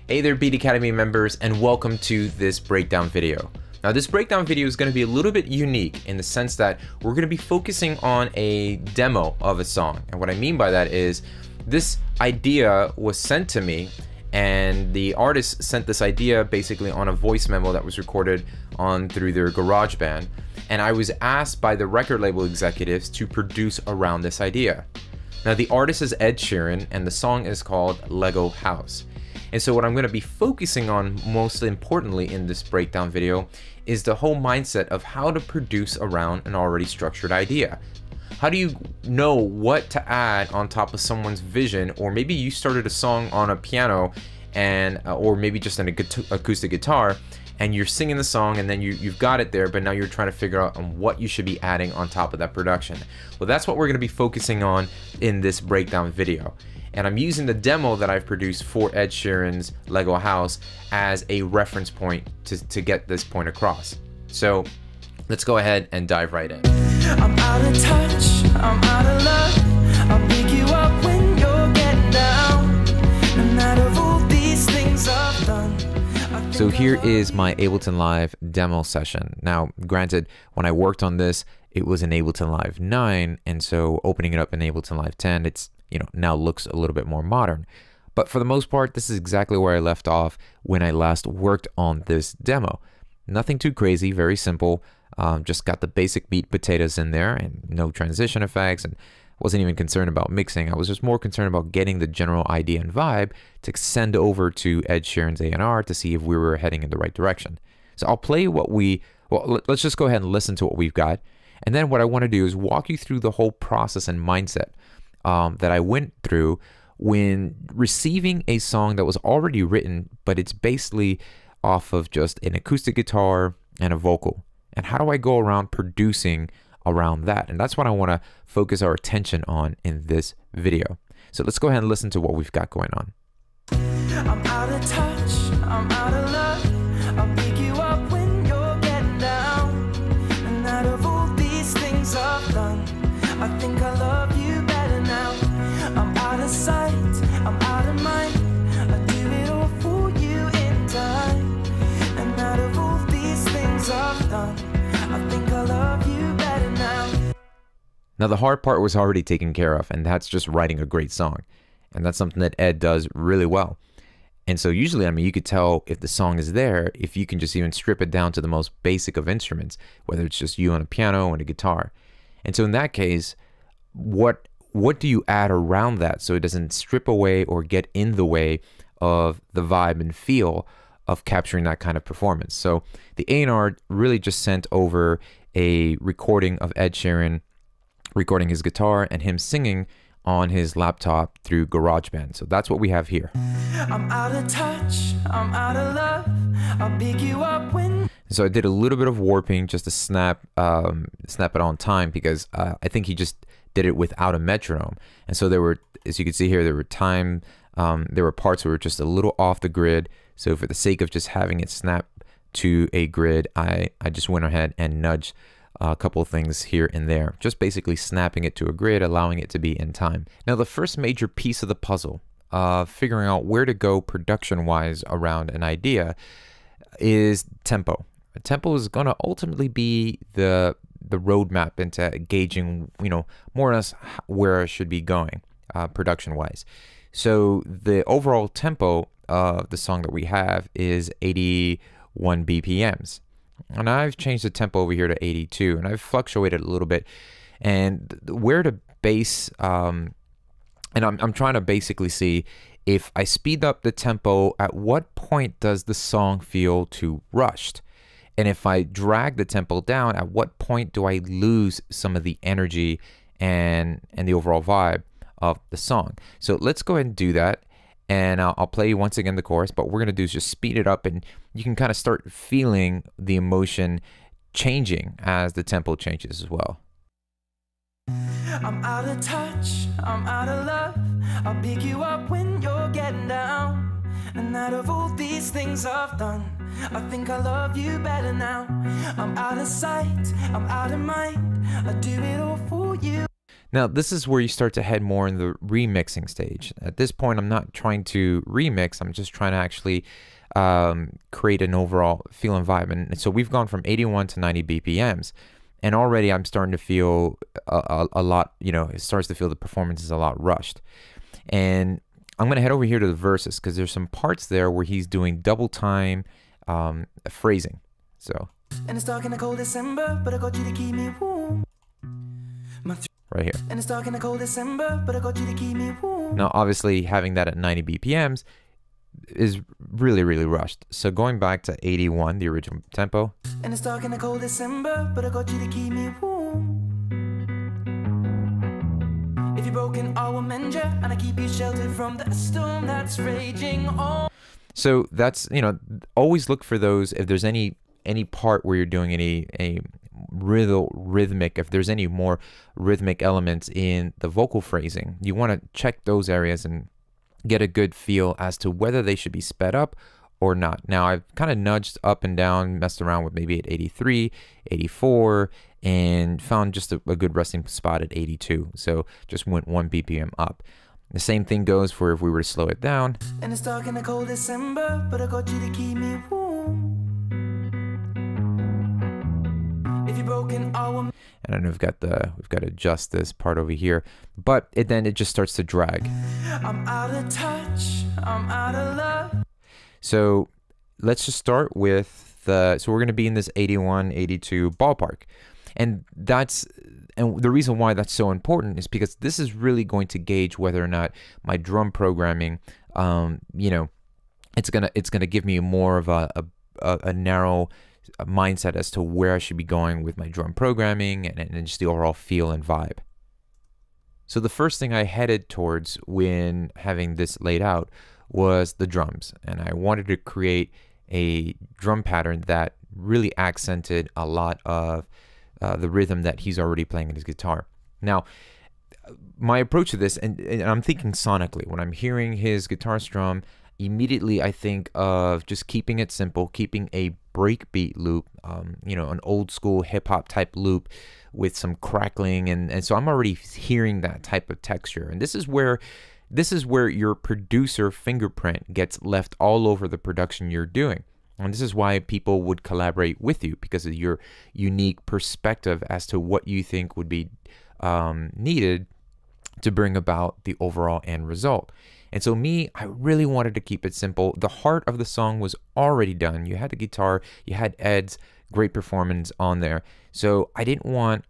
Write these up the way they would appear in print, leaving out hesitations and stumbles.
Hey there Beat Academy members, and welcome to this breakdown video. Now this breakdown video is going to be a little bit unique in the sense that we're going to be focusing on a demo of a song. And what I mean by that is this idea was sent to me, and the artist sent this idea basically on a voice memo that was recorded on through their GarageBand, and I was asked by the record label executives to produce around this idea. Now the artist is Ed Sheeran and the song is called Lego House. And so what I'm going to be focusing on most importantly in this breakdown video is the whole mindset of how to produce around an already structured idea. How do you know what to add on top of someone's vision? Or maybe you started a song on a piano and or maybe just an acoustic guitar, and you're singing the song and then you've got it there, but now you're trying to figure out on what you should be adding on top of that production. Well, that's what we're going to be focusing on in this breakdown video. And I'm using the demo that I've produced for Ed Sheeran's Lego House as a reference point to get this point across. So let's go ahead and dive right in. I'm out of touch, I'm out of love. I'll pick you up when you're getting down. And out of all these things I've done. So here is my Ableton Live demo session. Now, granted, when I worked on this, it was in Ableton Live 9, and so opening it up in Ableton Live 10, it's, you know, now looks a little bit more modern. But for the most part, this is exactly where I left off when I last worked on this demo. Nothing too crazy, very simple. Just got the basic meat potatoes in there and no transition effects, and wasn't even concerned about mixing. I was just more concerned about getting the general idea and vibe to send over to Ed Sheeran's A&R to see if we were heading in the right direction. So I'll play what let's just go ahead and listen to what we've got. And then what I want to do is walk you through the whole process and mindset that I went through when receiving a song that was already written, but it's basically off of just an acoustic guitar and a vocal. And how do I go around producing around that? And that's what I want to focus our attention on in this video. So let's go ahead and listen to what we've got going on. I'm out of touch, I'm out of love. I'll pick you up when you're getting down. And out of all these things I've done, I think I love you better now. I'm out of sight, I'm out of mind. I do it all for you in time. And out of all these things I've done, I think I love you better now. Now the hard part was already taken care of, and that's just writing a great song. And that's something that Ed does really well. And so usually, I mean, you could tell if the song is there if you can just even strip it down to the most basic of instruments, whether it's just you on a piano and a guitar. And so in that case, what do you add around that so it doesn't strip away or get in the way of the vibe and feel of capturing that kind of performance? So the A&R really just sent over a recording of Ed Sheeran recording his guitar and him singing on his laptop through GarageBand. So that's what we have here. I'm out of touch, I'm out of love. I'll pick you up when. So I did a little bit of warping just to snap it on time, because I think he just did it without a metronome. And so there were, as you can see here, there were parts that were just a little off the grid. So for the sake of just having it snap to a grid, I just went ahead and nudged a couple of things here and there, just basically snapping it to a grid, allowing it to be in time. Now the first major piece of the puzzle, figuring out where to go production-wise around an idea, is tempo. Tempo is going to ultimately be the roadmap into gauging, you know, more or less where I should be going production-wise. So the overall tempo of the song that we have is 81 BPMs. And I've changed the tempo over here to 82, and I've fluctuated a little bit. And where to base, and I'm trying to basically see if I speed up the tempo, at what point does the song feel too rushed? And if I drag the tempo down, at what point do I lose some of the energy and the overall vibe of the song? So let's go ahead and do that. And I'll play once again the chorus, but what we're going to do is just speed it up, and you can kind of start feeling the emotion changing as the tempo changes as well. I'm out of touch, I'm out of love. I'll pick you up when you're getting down. And out of all these things I've done, I think I love you better now. I'm out of sight, I'm out of mind. I do it all for you. Now, this is where you start to head more in the remixing stage. At this point, I'm not trying to remix. I'm just trying to actually create an overall feel and vibe. And so we've gone from 81 to 90 BPMs. And already I'm starting to feel a lot, you know, it starts to feel the performance is a lot rushed. And I'm going to head over here to the verses because there's some parts there where he's doing double time phrasing. So. And it's dark in the cold December, but I got you to keep me warm. Right here. And it's dark in the cold December, but I got you to keep me warm. Now, obviously, having that at 90 BPMs is really, really rushed. So going back to 81, the original tempo. And it's dark in the cold December, but I got you to keep me warm. If you're broken, I will mend you, and I keep you sheltered from the storm that's raging on. So that's, you know, always look for those. If there's any part where you're doing any rhythmic, if there's any more rhythmic elements in the vocal phrasing, you want to check those areas and get a good feel as to whether they should be sped up or not. Now, I've kind of nudged up and down, messed around with maybe at 83, 84, and found just a good resting spot at 82. So just went 1 BPM up. The same thing goes for if we were to slow it down. And it's dark in the cold December, but I got you to keep me warm. If you're broken, I will. And I know we've got to adjust this part over here, but then it just starts to drag. I'm out of touch. I'm out of love. So let's just start with so we're going to be in this 81, 82 ballpark. And the reason why that's so important is because this is really going to gauge whether or not my drum programming, you know, it's gonna give me more of a narrow mindset as to where I should be going with my drum programming and just the overall feel and vibe. So the first thing I headed towards when having this laid out was the drums, and I wanted to create a drum pattern that really accented a lot of the rhythm that he's already playing in his guitar. Now, my approach to this, and I'm thinking sonically, when I'm hearing his guitar strum, immediately I think of just keeping it simple, keeping a breakbeat loop, you know, an old school hip hop type loop with some crackling, and so I'm already hearing that type of texture. And this is where your producer fingerprint gets left all over the production you're doing. And this is why people would collaborate with you, because of your unique perspective as to what you think would be needed to bring about the overall end result. And so I really wanted to keep it simple. The heart of the song was already done. You had the guitar, you had Ed's great performance on there. So I didn't want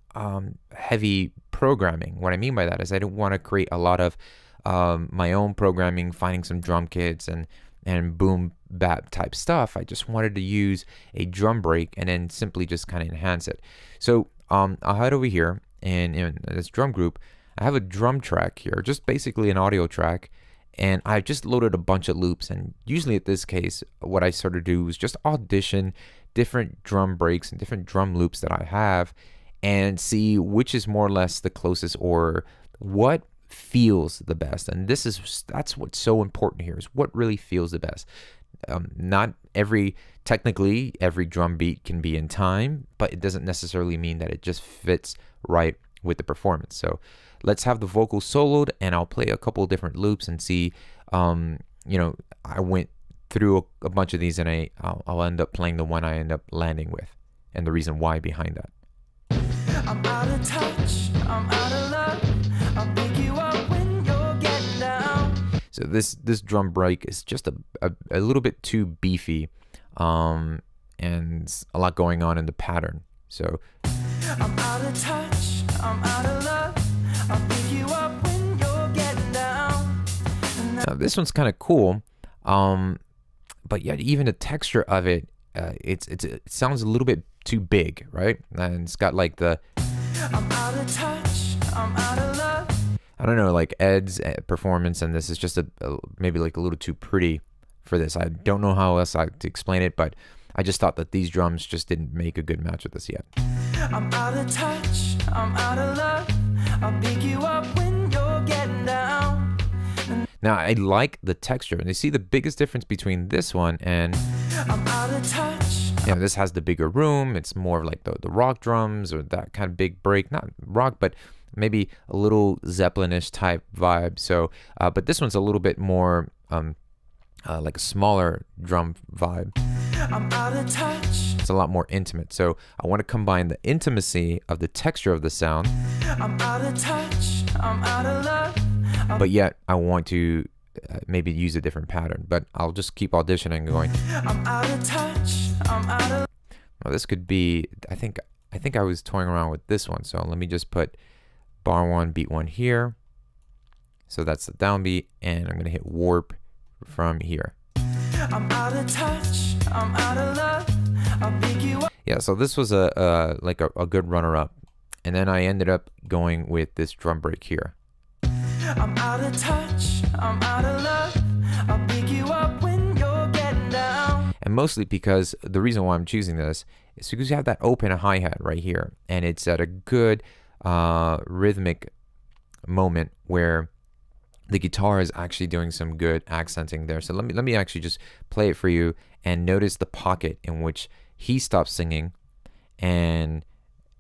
heavy programming. What I mean by that is I didn't want to create a lot of my own programming, finding some drum kits and boom bap type stuff. I just wanted to use a drum break and then simply just kind of enhance it. So I'll head over here, and in this drum group, I have a drum track here, just basically an audio track, and I just loaded a bunch of loops. And usually at this case, what I sort of do is just audition different drum breaks and different drum loops that I have and see which is more or less the closest or what feels the best. And that's what's so important here, is what really feels the best. Not technically every drum beat can be in time, but it doesn't necessarily mean that it just fits right with the performance. So let's have the vocals soloed, and I'll play a couple of different loops and see, you know, I went through a bunch of these, and I'll end up playing the one I end up landing with and the reason why behind that. I'm out of touch, I'm out of love. I'll pick you up when you're getting down. So this drum break is just a little bit too beefy, and a lot going on in the pattern. So I'm out of touch, I'm out of love. I'll pick you up when you're getting down. Now this one's kind of cool, but yet even the texture of it, it sounds a little bit too big, right? And it's got like the I'm out of touch, I'm out of love. I don't know, like Ed's performance, and this is just maybe like a little too pretty for this. I don't know how else to explain it, but I just thought that these drums just didn't make a good match with this yet. I'm out of touch, I'm out of love. I'll pick you up when you're getting down. Now I like the texture, and you see the biggest difference between this one and I'm out of touch. You know, this has the bigger room. It's more like the rock drums or that kind of big break, not rock, but maybe a little Zeppelinish type vibe. So, but this one's a little bit more like a smaller drum vibe. I'm out of touch. It's a lot more intimate. So I want to combine the intimacy of the texture of the sound. I'm out of touch. I'm out of love. But yet I want to maybe use a different pattern. But I'll just keep auditioning and going. I'm out of touch. I'm out of. Well, this could be. I think I was toying around with this one. So let me just put bar 1, beat 1 here. So that's the downbeat, and I'm gonna hit warp from here. I'm out of touch. I'm out of love. I'll pick you up. Yeah, so this was a good runner-up, and then I ended up going with this drum break here. I'm out of touch. I'm out of love. I'll pick you up when you're getting down. And mostly because the reason why I'm choosing this is because you have that open hi-hat right here, and it's at a good rhythmic moment where the guitar is actually doing some good accenting there. So let me actually just play it for you and notice the pocket in which he stops singing and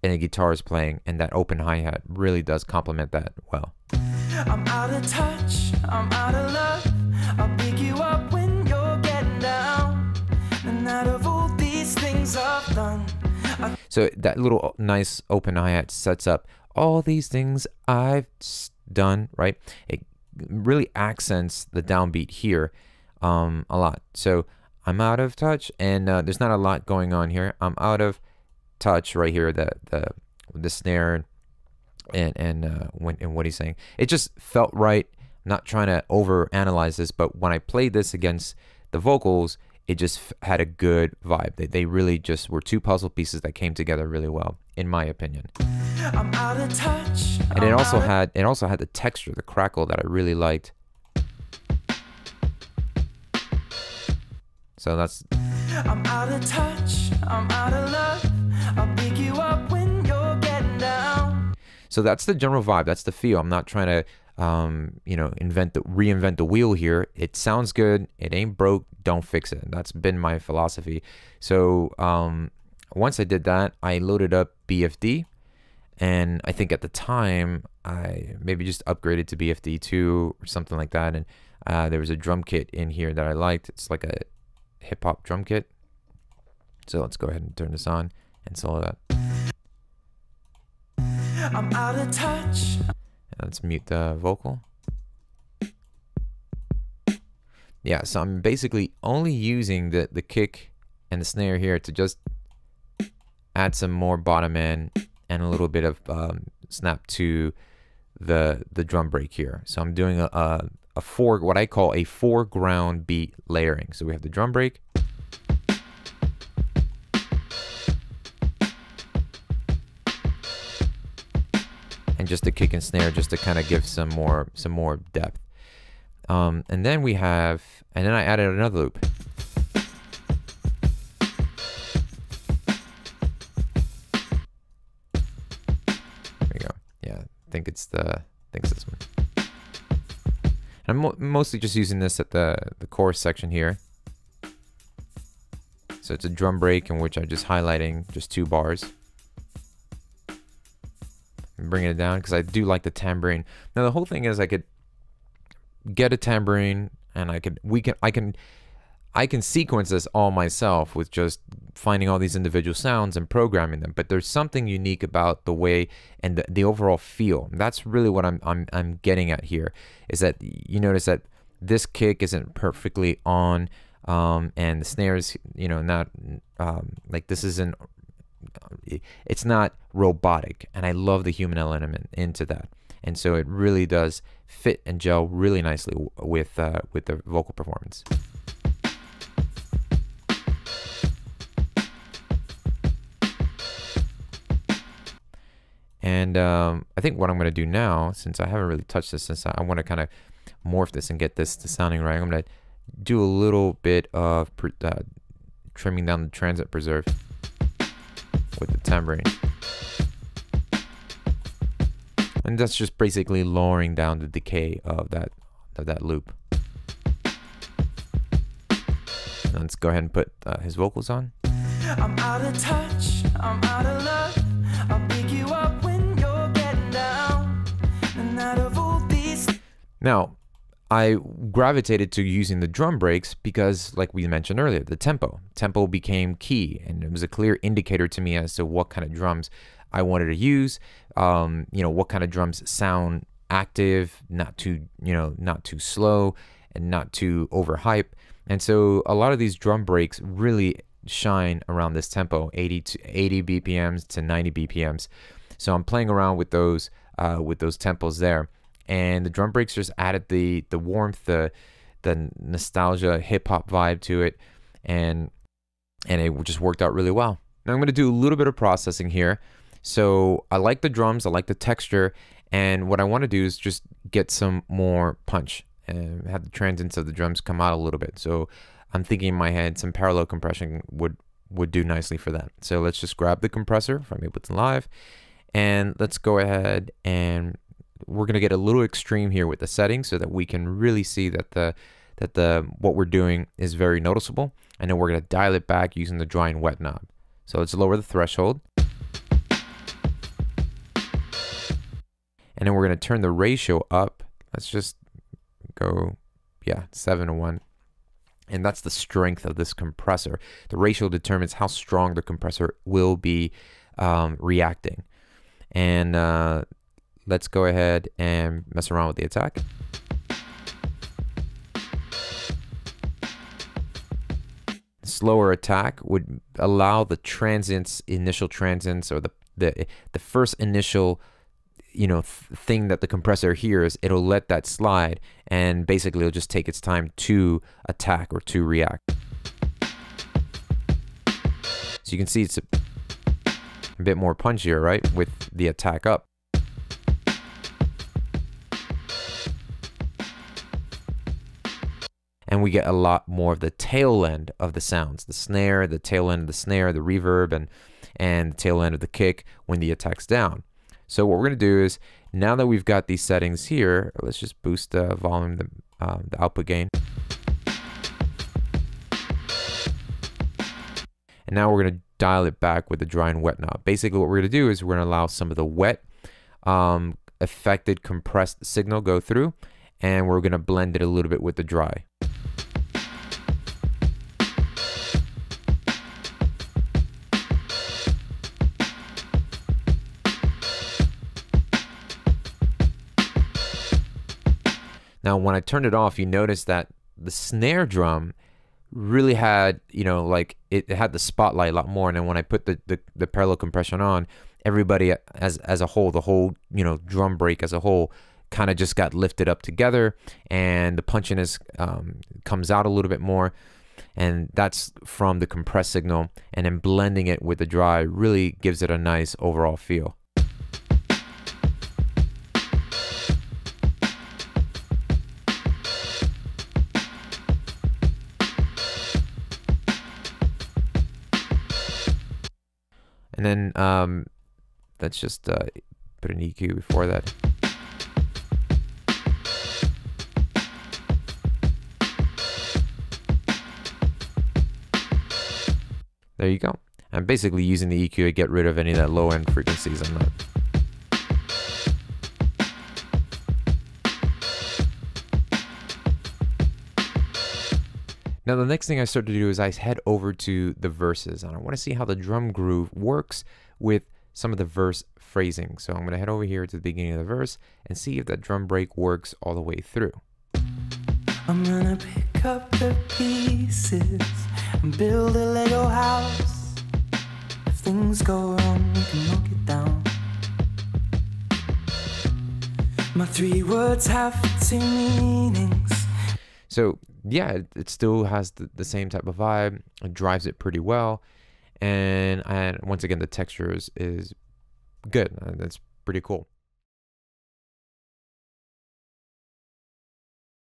the guitar is playing, and that open hi-hat really does complement that well. I'm out of touch. I'm out of love. I'll pick you up when you're getting down. And out of all these things I've done. So that little nice open hi-hat sets up all these things I've done, right? It really accents the downbeat here a lot. So I'm out of touch, and there's not a lot going on here. I'm out of touch right here, the snare and what he's saying. It just felt right. I'm not trying to over analyze this, but when I played this against the vocals, it just had a good vibe. They really just were two puzzle pieces that came together really well, in my opinion. I'm out of touch. And it also had the texture, the crackle that I really liked. So that's. I'm out of touch. I'm out of love. I'll pick you up when you're getting down. So that's the general vibe. That's the feel. I'm not trying to reinvent the wheel here. It sounds good. It ain't broke. Don't fix it. That's been my philosophy. So once I did that, I loaded up BFD, and I think at the time I maybe just upgraded to BFD 2 or something like that. And there was a drum kit in here that I liked. It's like a hip hop drum kit. So let's go ahead and turn this on and solo that. I'm out of touch. Let's mute the vocal. Yeah, so I'm basically only using the kick and the snare here to just add some more bottom end and a little bit of snap to the drum break here. So I'm doing what I call a foreground beat layering. So we have the drum break. And just the kick and snare, just to kind of give some more depth. And then I added another loop. There we go. Yeah, I think it's this one. And I'm mostly just using this at the chorus section here. So it's a drum break in which I'm just highlighting just 2 bars. Bringing it down because I do like the tambourine. Now the whole thing is I could get a tambourine and I can sequence this all myself with just finding all these individual sounds and programming them. But there's something unique about the way and the overall feel. That's really what I'm getting at here, is that you notice that this kick isn't perfectly on, and the snares, not like this isn't. It's not robotic, and I love the human element into that, and so it really does fit and gel really nicely with the vocal performance. And I think what I'm going to do now, since I haven't really touched this, since I want to kind of morph this and get this to sounding right, I'm going to do a little bit of trimming down the transient preserve with the tambourine. And that's just basically lowering down the decay of that loop. And let's go ahead and put his vocals on. I'm out of touch. I'm out of love. I'll pick you up when you're getting down. Now, I gravitated to using the drum breaks because, like we mentioned earlier, the tempo became key, and it was a clear indicator to me as to what kind of drums I wanted to use. What kind of drums sound active, not too slow, and not too overhype. And so a lot of these drum breaks really shine around this tempo, 80 BPMs to 90 BPMs. So I'm playing around with those tempos there, and the drum breaks just added the warmth, the nostalgia, hip hop vibe to it, and it just worked out really well. Now I'm going to do a little bit of processing here. So I like the drums, I like the texture, and what I want to do is just get some more punch and have the transients of the drums come out a little bit. So I'm thinking in my head some parallel compression would do nicely for that. So let's just grab the compressor from Ableton Live, and let's go ahead, and we're going to get a little extreme here with the settings so that we can really see that what we're doing is very noticeable. And then we're going to dial it back using the dry and wet knob. So let's lower the threshold. And then we're going to turn the ratio up. Let's just go, 7:1. And that's the strength of this compressor. The ratio determines how strong the compressor will be reacting. And let's go ahead and mess around with the attack. Slower attack would allow the initial transients, or the first initial thing that the compressor hears, it'll let that slide, and basically it'll just take its time to attack or to react. So you can see it's a bit more punchier, right, with the attack up. And we get a lot more of the tail end of the sounds, the snare, the tail end of the snare, the reverb, and the tail end of the kick when the attack's down. So what we're going to do is, now that we've got these settings here, let's just boost the volume, the output gain. And now we're going to dial it back with the dry and wet knob. Basically what we're going to do is we're going to allow some of the wet affected compressed signal go through, and we're going to blend it a little bit with the dry. Now, when I turned it off, you notice that the snare drum really had, it had the spotlight a lot more. And then when I put the parallel compression on, everybody as a whole, the whole, drum break as a whole, kind of just got lifted up together, and the punchiness comes out a little bit more. And that's from the compressed signal, and then blending it with the dry really gives it a nice overall feel. And then let's just put an EQ before that. There you go. I'm basically using the EQ to get rid of any of that low end frequencies on that. Now the next thing I start to do is I head over to the verses, and I want to see how the drum groove works with some of the verse phrasing. So I'm going to head over here to the beginning of the verse and see if that drum break works all the way through. I'm gonna pick up the pieces and build a Lego house. If things go wrong, we can knock it down. My 3 words have 2 meanings. So yeah, it still has the same type of vibe. It drives it pretty well, and once again the texture is good. That's pretty cool.